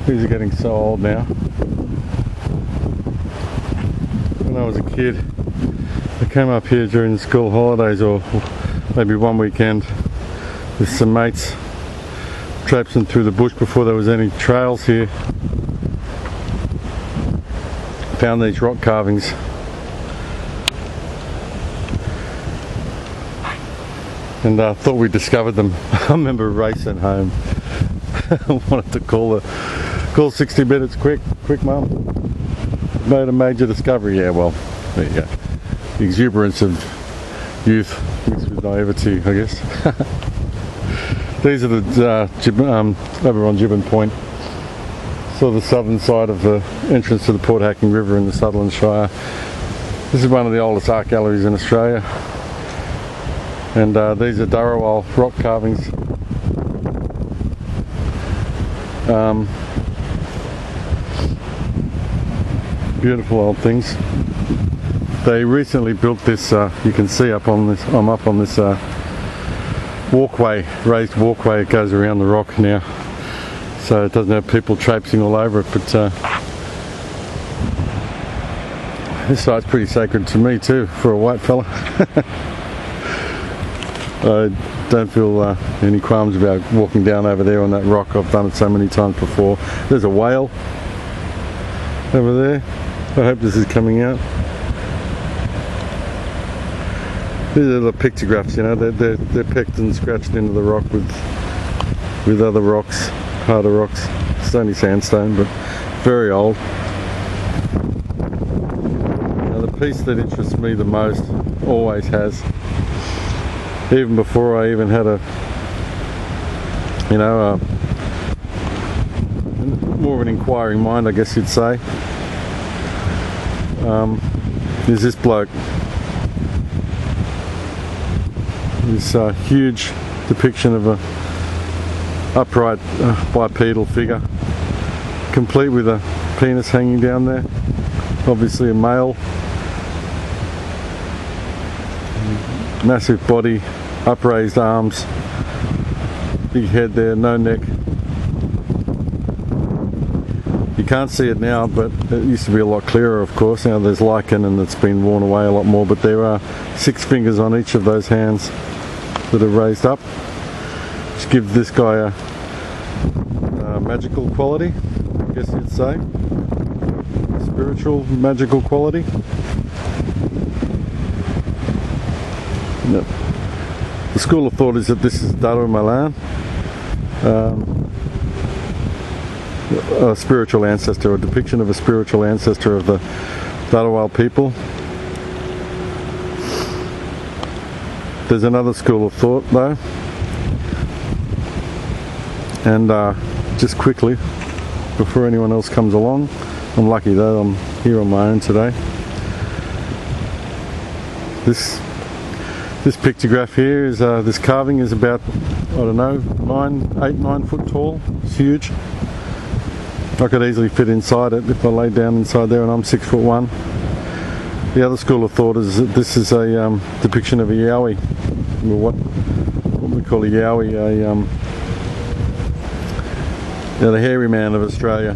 These are getting so old now. When I was a kid, I came up here during the school holidays, or maybe one weekend, with some mates traipsing through the bush before there was any trails here. Found these rock carvings. And thought we discovered them. I remember racing home. I wanted to call 60 Minutes, quick mum. Made a major discovery. Yeah, well, there you go. The exuberance of youth mixed with naivety, I guess. These are the over on Jibbon Point, sort of the southern side of the entrance to the Port Hacking River in the Sutherland Shire. This is one of the oldest art galleries in Australia. And these are Dharawal rock carvings. Beautiful old things. They recently built this, you can see up on this, I'm up on this walkway, raised walkway. It goes around the rock now, so it doesn't have people traipsing all over it, but this site's pretty sacred to me too, for a white fella. I don't feel any qualms about walking down over there on that rock. I've done it so many times before. There's a whale over there. I hope this is coming out. These are the pictographs, you know, they're pecked and scratched into the rock with other rocks, harder rocks. It's only sandstone, but very old. Now the piece that interests me the most, always has, even before I even had a, you know, more of an inquiring mind, I guess you'd say, is this bloke. This huge depiction of a upright bipedal figure, complete with a penis hanging down there, obviously a male. Massive body, upraised arms, big head there, no neck. You can't see it now, but it used to be a lot clearer, of course. Now there's lichen and it's been worn away a lot more, but there are 6 fingers on each of those hands that are raised up, which gives this guy a magical quality, I guess you'd say. Spiritual, magical quality. The school of thought is that this is Dharawal, a spiritual ancestor, a depiction of a spiritual ancestor of the Dharawal people. There's another school of thought though, and just quickly, before anyone else comes along, I'm lucky though, I'm here on my own today. This pictograph here is, this carving is about, I don't know, 8, 9 foot tall. It's huge. I could easily fit inside it if I laid down inside there, and I'm 6'1". The other school of thought is that this is a depiction of a Yowie, what we call a Yowie, the hairy man of Australia,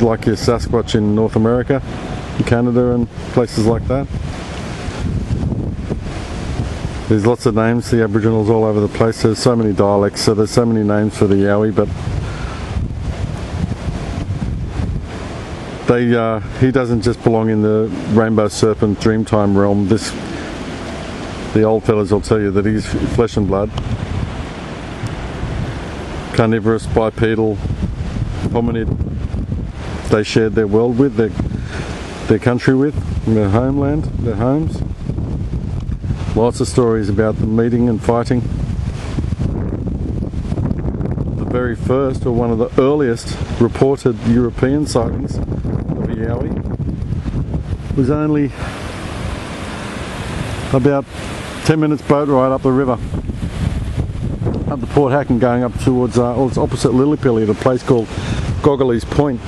like your Sasquatch in North America, in Canada and places like that. There's lots of names, the Aboriginals all over the place. There's so many dialects, so there's so many names for the Yowie, but he doesn't just belong in the rainbow serpent dreamtime realm. The old fellas will tell you that he's flesh and blood. Carnivorous, bipedal, hominid. They shared their world with, their country with, their homeland, their homes. Lots of stories about them meeting and fighting. The very first, or one of the earliest reported European sightings of a Yowie was only about 10 minutes boat ride up the river, up the Port Hacking, going up towards, it's opposite Lillipilly at a place called Jibbon Point,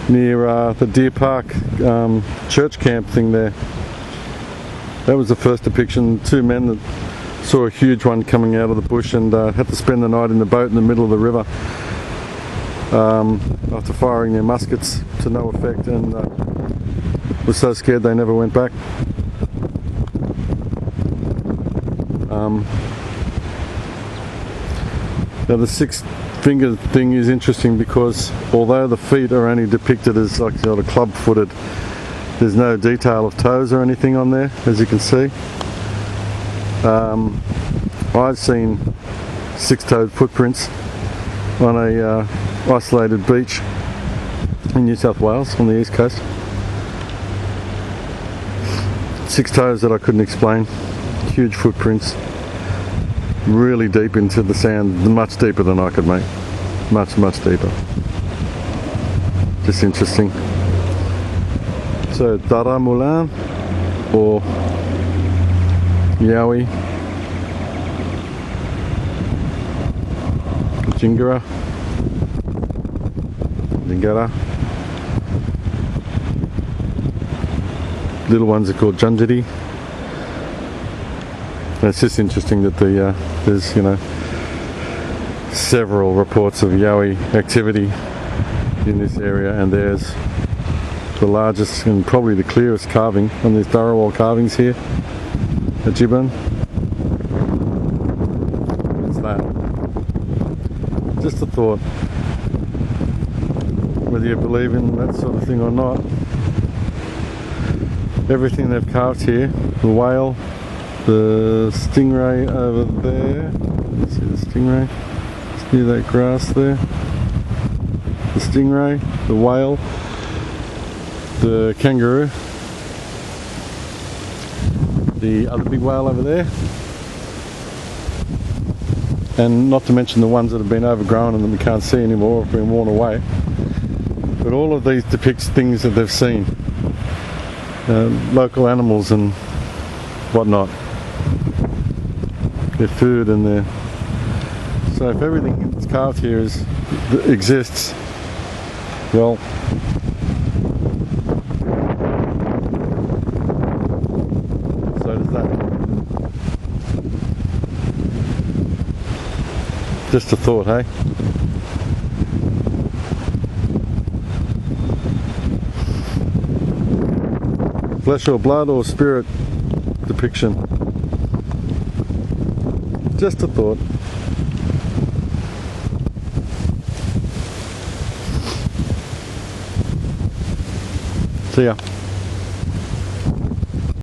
near the Deer Park church camp thing there. That was the first depiction. 2 men that saw a huge one coming out of the bush and had to spend the night in the boat in the middle of the river. after firing their muskets to no effect, and was so scared they never went back. Now the 6-finger thing is interesting because although the feet are only depicted as like sort of club-footed, there's no detail of toes or anything on there, as you can see. I've seen 6-toed footprints on a isolated beach in New South Wales on the east coast. 6 toes that I couldn't explain, huge footprints, really deep into the sand, much deeper than I could make, much deeper. Just interesting. So Dharawal or Yowie, Dooligarl. Little ones are called Junjidi. And it's just interesting that there's several reports of Yowie activity in this area, and there's the largest and probably the clearest carving on these Dharawal carvings here at Jibbon. It's that. Just a thought, whether you believe in that sort of thing or not, everything they've carved here, the whale, the stingray over there, see the stingray, see that grass there, the stingray, the whale, the kangaroo, the other big whale over there, and not to mention the ones that have been overgrown and that we can't see anymore, have been worn away. But all of these depicts things that they've seen, local animals and whatnot, their food and their... So if everything that's carved here exists, well, so does that. Just a thought, hey? Flesh or blood or spirit depiction. Just a thought. See ya.